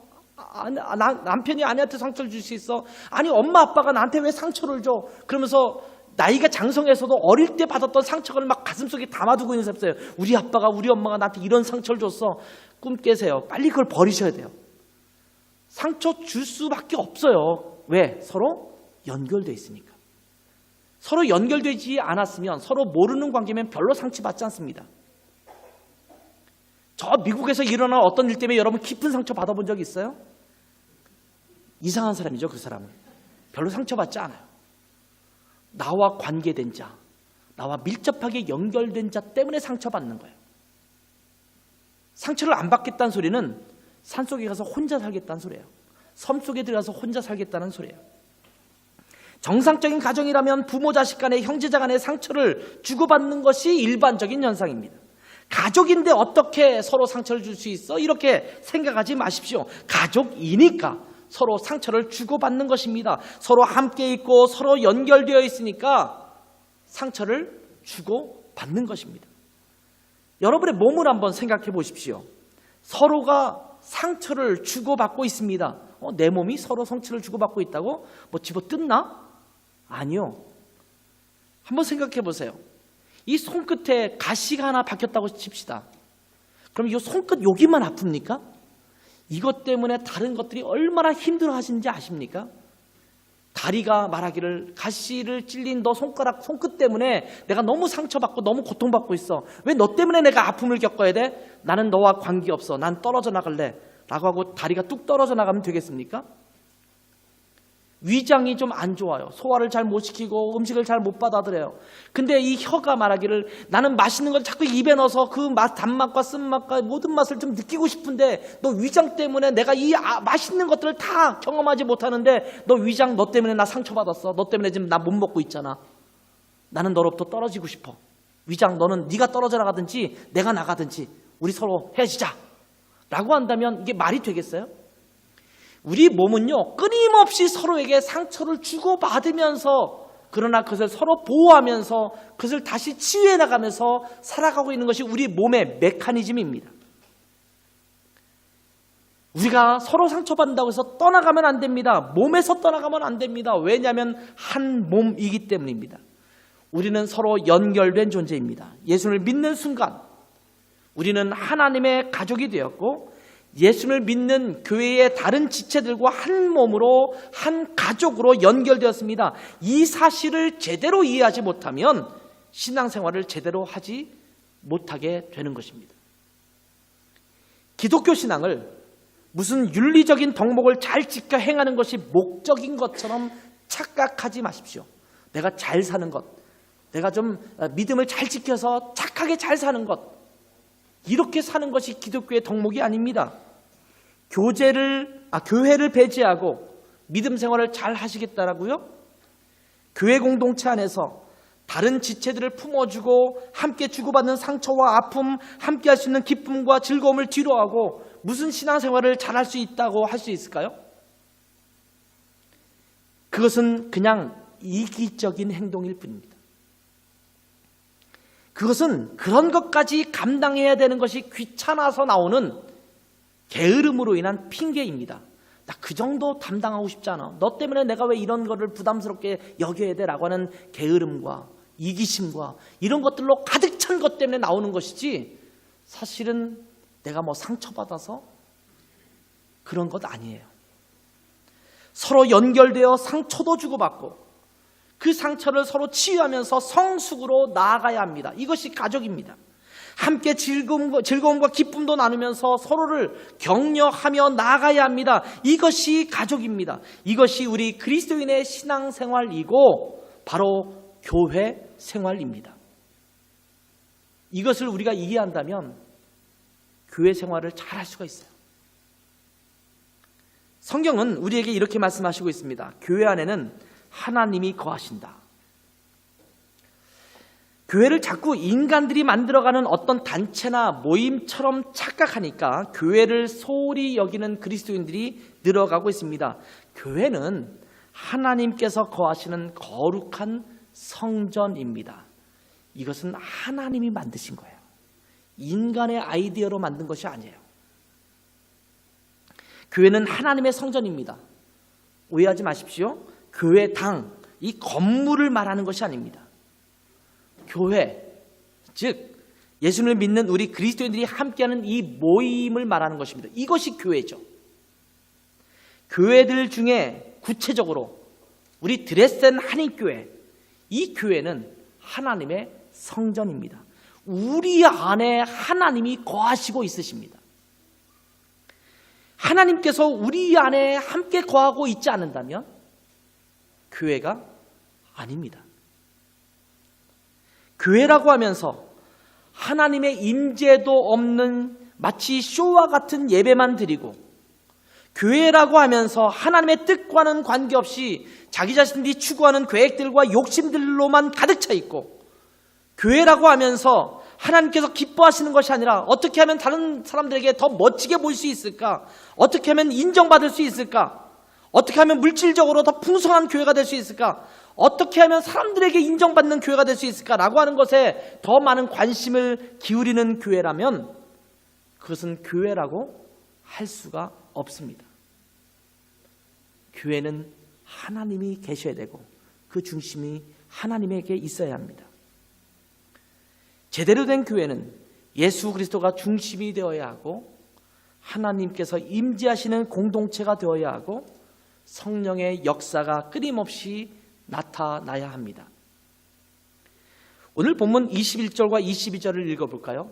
[SPEAKER 1] 남편이 아내한테 상처를 줄 수 있어? 아니 엄마 아빠가 나한테 왜 상처를 줘? 그러면서 나이가 장성해서도 어릴 때 받았던 상처를 막 가슴속에 담아두고 있는 사람 있어요. 우리 아빠가 우리 엄마가 나한테 이런 상처를 줬어. 꿈 깨세요. 빨리 그걸 버리셔야 돼요. 상처 줄 수밖에 없어요. 왜? 서로 연결되어 있으니까. 서로 연결되지 않았으면, 서로 모르는 관계면 별로 상처받지 않습니다. 저 미국에서 일어난 어떤 일 때문에 여러분 깊은 상처 받아본 적 있어요? 이상한 사람이죠. 그 사람은 별로 상처받지 않아요. 나와 관계된 자, 나와 밀접하게 연결된 자 때문에 상처받는 거예요. 상처를 안 받겠다는 소리는 산속에 가서 혼자 살겠다는 소리예요. 섬 속에 들어가서 혼자 살겠다는 소리예요. 정상적인 가정이라면 부모 자식 간에, 형제자 간에 상처를 주고받는 것이 일반적인 현상입니다. 가족인데 어떻게 서로 상처를 줄 수 있어? 이렇게 생각하지 마십시오. 가족이니까 서로 상처를 주고받는 것입니다. 서로 함께 있고 서로 연결되어 있으니까 상처를 주고받는 것입니다. 여러분의 몸을 한번 생각해 보십시오. 서로가 상처를 주고받고 있습니다. 내 몸이 서로 상처를 주고받고 있다고? 뭐 집어뜯나? 아니요. 한번 생각해 보세요. 이 손끝에 가시가 하나 박혔다고 칩시다. 그럼 이 손끝 여기만 아픕니까? 이것 때문에 다른 것들이 얼마나 힘들어 하시는지 아십니까? 다리가 말하기를 가시를 찔린 너 손끝 때문에 내가 너무 상처받고 너무 고통받고 있어. 왜 너 때문에 내가 아픔을 겪어야 돼? 나는 너와 관계없어. 난 떨어져 나갈래. 라고 하고 다리가 뚝 떨어져 나가면 되겠습니까? 위장이 좀 안 좋아요. 소화를 잘 못 시키고 음식을 잘 못 받아들여요. 근데 이 혀가 말하기를 나는 맛있는 걸 자꾸 입에 넣어서 그 단맛과 쓴맛과 모든 맛을 좀 느끼고 싶은데 너 위장 때문에 내가 이 맛있는 것들을 다 경험하지 못하는데 너 위장 너 때문에 나 상처받았어. 너 때문에 지금 나 못 먹고 있잖아. 나는 너로부터 떨어지고 싶어. 위장 너는 네가 떨어져 나가든지 내가 나가든지 우리 서로 헤어지자. 라고 한다면 이게 말이 되겠어요? 우리 몸은요, 끊임없이 서로에게 상처를 주고받으면서, 그러나 그것을 서로 보호하면서 그것을 다시 치유해 나가면서 살아가고 있는 것이 우리 몸의 메커니즘입니다. 우리가 서로 상처받는다고 해서 떠나가면 안 됩니다. 몸에서 떠나가면 안 됩니다. 왜냐하면 한 몸이기 때문입니다. 우리는 서로 연결된 존재입니다. 예수를 믿는 순간 우리는 하나님의 가족이 되었고, 예수를 믿는 교회의 다른 지체들과 한 몸으로, 한 가족으로 연결되었습니다. 이 사실을 제대로 이해하지 못하면 신앙생활을 제대로 하지 못하게 되는 것입니다. 기독교 신앙을 무슨 윤리적인 덕목을 잘 지켜 행하는 것이 목적인 것처럼 착각하지 마십시오. 내가 잘 사는 것, 내가 좀 믿음을 잘 지켜서 착하게 잘 사는 것, 이렇게 사는 것이 기독교의 덕목이 아닙니다. 교회를 배제하고 믿음 생활을 잘 하시겠다라고요? 교회 공동체 안에서 다른 지체들을 품어주고 함께 주고받는 상처와 아픔, 함께 할 수 있는 기쁨과 즐거움을 뒤로하고 무슨 신앙생활을 잘 할 수 있다고 할 수 있을까요? 그것은 그냥 이기적인 행동일 뿐입니다. 그것은 그런 것까지 감당해야 되는 것이 귀찮아서 나오는 게으름으로 인한 핑계입니다. 나 그 정도 담당하고 싶지 않아. 너 때문에 내가 왜 이런 거를 부담스럽게 여겨야 돼? 라고 하는 게으름과 이기심과 이런 것들로 가득 찬 것 때문에 나오는 것이지, 사실은 내가 뭐 상처받아서 그런 것 아니에요. 서로 연결되어 상처도 주고받고 그 상처를 서로 치유하면서 성숙으로 나아가야 합니다. 이것이 가족입니다. 함께 즐거움과 기쁨도 나누면서 서로를 격려하며 나아가야 합니다. 이것이 가족입니다. 이것이 우리 그리스도인의 신앙생활이고 바로 교회 생활입니다. 이것을 우리가 이해한다면 교회 생활을 잘 할 수가 있어요. 성경은 우리에게 이렇게 말씀하시고 있습니다. 교회 안에는 하나님이 거하신다. 교회를 자꾸 인간들이 만들어가는 어떤 단체나 모임처럼 착각하니까 교회를 소홀히 여기는 그리스도인들이 늘어가고 있습니다. 교회는 하나님께서 거하시는 거룩한 성전입니다. 이것은 하나님이 만드신 거예요. 인간의 아이디어로 만든 것이 아니에요. 교회는 하나님의 성전입니다. 오해하지 마십시오. 교회당, 이 건물을 말하는 것이 아닙니다. 교회, 즉 예수님을 믿는 우리 그리스도인들이 함께하는 이 모임을 말하는 것입니다. 이것이 교회죠. 교회들 중에 구체적으로 우리 드레센 한인교회, 이 교회는 하나님의 성전입니다. 우리 안에 하나님이 거하시고 있으십니다. 하나님께서 우리 안에 함께 거하고 있지 않는다면 교회가 아닙니다. 교회라고 하면서 하나님의 임재도 없는 마치 쇼와 같은 예배만 드리고, 교회라고 하면서 하나님의 뜻과는 관계없이 자기 자신들이 추구하는 계획들과 욕심들로만 가득 차 있고, 교회라고 하면서 하나님께서 기뻐하시는 것이 아니라 어떻게 하면 다른 사람들에게 더 멋지게 보일 수 있을까? 어떻게 하면 인정받을 수 있을까? 어떻게 하면 물질적으로 더 풍성한 교회가 될 수 있을까? 어떻게 하면 사람들에게 인정받는 교회가 될 수 있을까라고 하는 것에 더 많은 관심을 기울이는 교회라면 그것은 교회라고 할 수가 없습니다. 교회는 하나님이 계셔야 되고 그 중심이 하나님에게 있어야 합니다. 제대로 된 교회는 예수 그리스도가 중심이 되어야 하고 하나님께서 임재하시는 공동체가 되어야 하고 성령의 역사가 끊임없이 나타나야 합니다. 오늘 본문 21절과 22절을 읽어볼까요?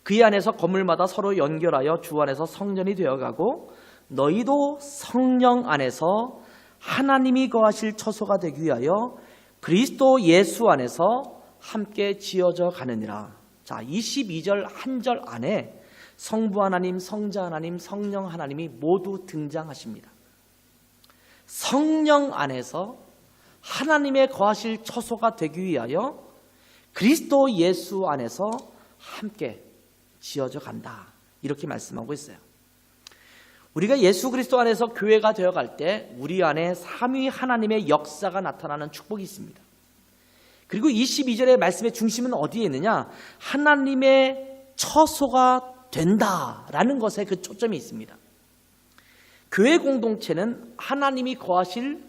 [SPEAKER 1] 그의 안에서 건물마다 서로 연결하여 주 안에서 성전이 되어가고 너희도 성령 안에서 하나님이 거하실 처소가 되기 위하여 그리스도 예수 안에서 함께 지어져 가느니라. 자, 22절 한 절 안에 성부 하나님, 성자 하나님, 성령 하나님이 모두 등장하십니다. 성령 안에서 하나님의 거하실 처소가 되기 위하여 그리스도 예수 안에서 함께 지어져 간다. 이렇게 말씀하고 있어요. 우리가 예수 그리스도 안에서 교회가 되어갈 때 우리 안에 삼위 하나님의 역사가 나타나는 축복이 있습니다. 그리고 22절의 말씀의 중심은 어디에 있느냐? 하나님의 처소가 된다라는 것에 그 초점이 있습니다. 교회 공동체는 하나님이 거하실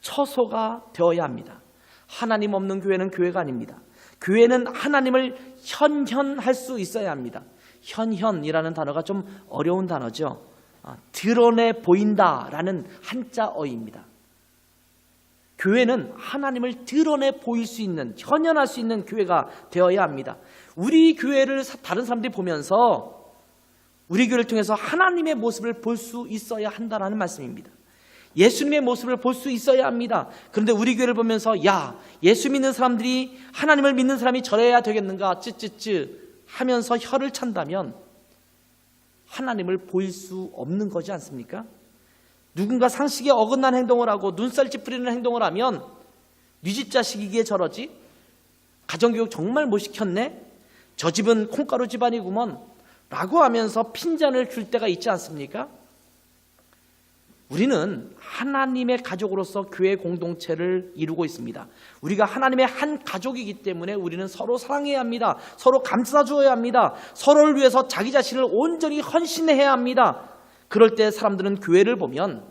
[SPEAKER 1] 처소가 되어야 합니다. 하나님 없는 교회는 교회가 아닙니다. 교회는 하나님을 현현할 수 있어야 합니다. 현현이라는 단어가 좀 어려운 단어죠. 드러내 보인다라는 한자어입니다. 교회는 하나님을 드러내 보일 수 있는, 현현할 수 있는 교회가 되어야 합니다. 우리 교회를 다른 사람들이 보면서 우리 교회를 통해서 하나님의 모습을 볼 수 있어야 한다는 말씀입니다. 예수님의 모습을 볼 수 있어야 합니다. 그런데 우리 교회를 보면서 야, 예수 믿는 사람들이 하나님을 믿는 사람이 저래야 되겠는가 쯔쯔쯔 하면서 혀를 찬다면 하나님을 보일 수 없는 거지 않습니까? 누군가 상식에 어긋난 행동을 하고 눈살 찌푸리는 행동을 하면 네 집 자식이기에 저러지? 가정교육 정말 못 시켰네? 저 집은 콩가루 집안이구먼 라고 하면서 핀잔을 줄 때가 있지 않습니까? 우리는 하나님의 가족으로서 교회 공동체를 이루고 있습니다. 우리가 하나님의 한 가족이기 때문에 우리는 서로 사랑해야 합니다. 서로 감싸줘야 합니다. 서로를 위해서 자기 자신을 온전히 헌신해야 합니다. 그럴 때 사람들은 교회를 보면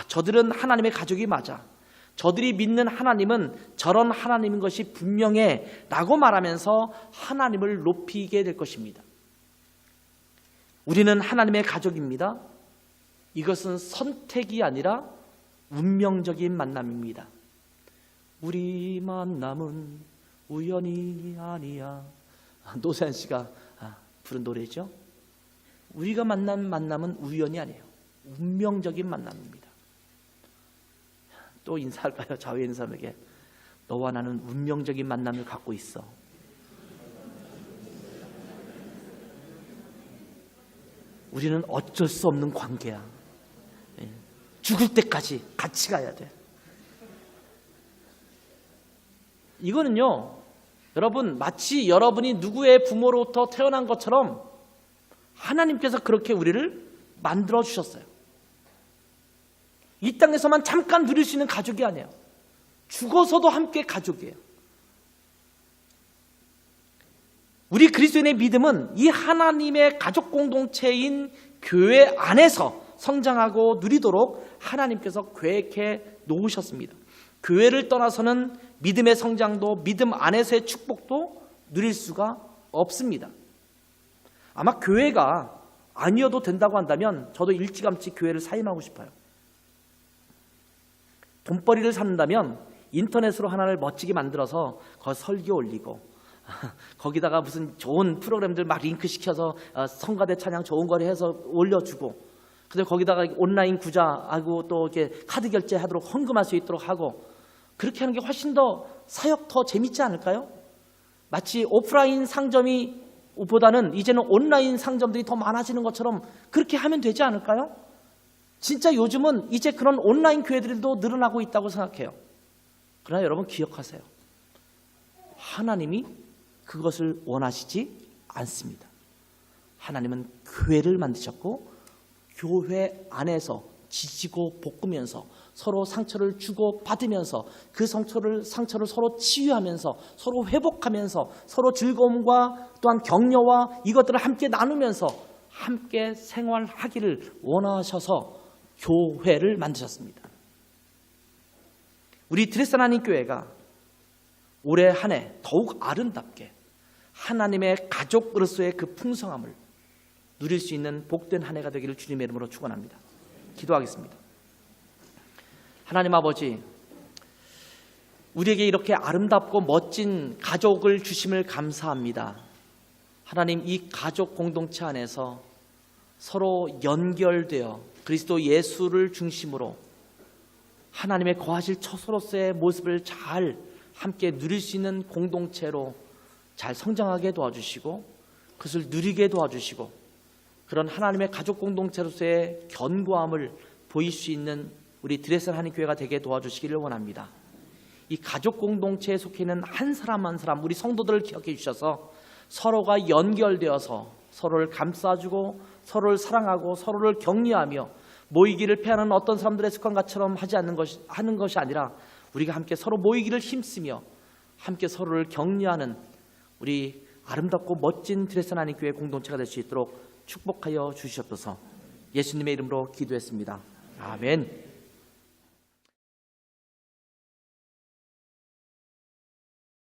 [SPEAKER 1] 저들은 하나님의 가족이 맞아. 저들이 믿는 하나님은 저런 하나님인 것이 분명해 라고 말하면서 하나님을 높이게 될 것입니다. 우리는 하나님의 가족입니다. 이것은 선택이 아니라 운명적인 만남입니다. 우리 만남은 우연이 아니야. 노세한 씨가 부른 노래죠. 우리가 만난 만남은 우연이 아니에요. 운명적인 만남입니다. 또 인사할까요? 좌우에 있는 사람에게. 너와 나는 운명적인 만남을 갖고 있어. 우리는 어쩔 수 없는 관계야. 죽을 때까지 같이 가야 돼. 이거는요, 여러분, 마치 여러분이 누구의 부모로부터 태어난 것처럼 하나님께서 그렇게 우리를 만들어 주셨어요. 이 땅에서만 잠깐 누릴 수 있는 가족이 아니에요. 죽어서도 함께 가족이에요. 우리 그리스도인의 믿음은 이 하나님의 가족 공동체인 교회 안에서 성장하고 누리도록 하나님께서 계획해 놓으셨습니다. 교회를 떠나서는 믿음의 성장도 믿음 안에서의 축복도 누릴 수가 없습니다. 아마 교회가 아니어도 된다고 한다면 저도 일찌감치 교회를 사임하고 싶어요. 돈벌이를 찾는다면 인터넷으로 하나를 멋지게 만들어서 거기 설교 올리고 거기다가 무슨 좋은 프로그램들 막 링크 시켜서 성가대 찬양 좋은 거를 해서 올려주고, 근데 거기다가 온라인 구자하고 또 이렇게 카드 결제하도록 헌금할 수 있도록 하고, 그렇게 하는 게 훨씬 더 사역 더 재밌지 않을까요? 마치 오프라인 상점이 보다는 이제는 온라인 상점들이 더 많아지는 것처럼 그렇게 하면 되지 않을까요? 진짜 요즘은 이제 그런 온라인 교회들도 늘어나고 있다고 생각해요. 그러나 여러분 기억하세요. 하나님이 그것을 원하시지 않습니다. 하나님은 교회를 만드셨고 교회 안에서 지지고 볶으면서 서로 상처를 주고 받으면서 그 상처를 서로 치유하면서 서로 회복하면서 서로 즐거움과 또한 격려와 이것들을 함께 나누면서 함께 생활하기를 원하셔서 교회를 만드셨습니다. 우리 드레스 하나님 교회가 올해 한 해 더욱 아름답게 하나님의 가족으로서의 그 풍성함을 누릴 수 있는 복된 한 해가 되기를 주님의 이름으로 축원합니다. 기도하겠습니다. 하나님 아버지, 우리에게 이렇게 아름답고 멋진 가족을 주심을 감사합니다. 하나님, 이 가족 공동체 안에서 서로 연결되어 그리스도 예수를 중심으로 하나님의 거하실 처소로서의 모습을 잘 함께 누릴 수 있는 공동체로 잘 성장하게 도와주시고 그것을 누리게 도와주시고 그런 하나님의 가족 공동체로서의 견고함을 보일 수 있는 우리 드레스 하나님 교회가 되게 도와주시기를 원합니다. 이 가족 공동체에 속해 있는 한 사람 한 사람 우리 성도들을 기억해 주셔서 서로가 연결되어서 서로를 감싸주고 서로를 사랑하고 서로를 격려하며 모이기를 패하는 어떤 사람들의 습관과처럼 하는 것이 아니라 우리가 함께 서로 모이기를 힘쓰며 함께 서로를 격려하는 우리 아름답고 멋진 드레스 하나님 교회 공동체가 될 수 있도록 축복하여 주시옵소서. 예수님의 이름으로 기도했습니다. 아멘.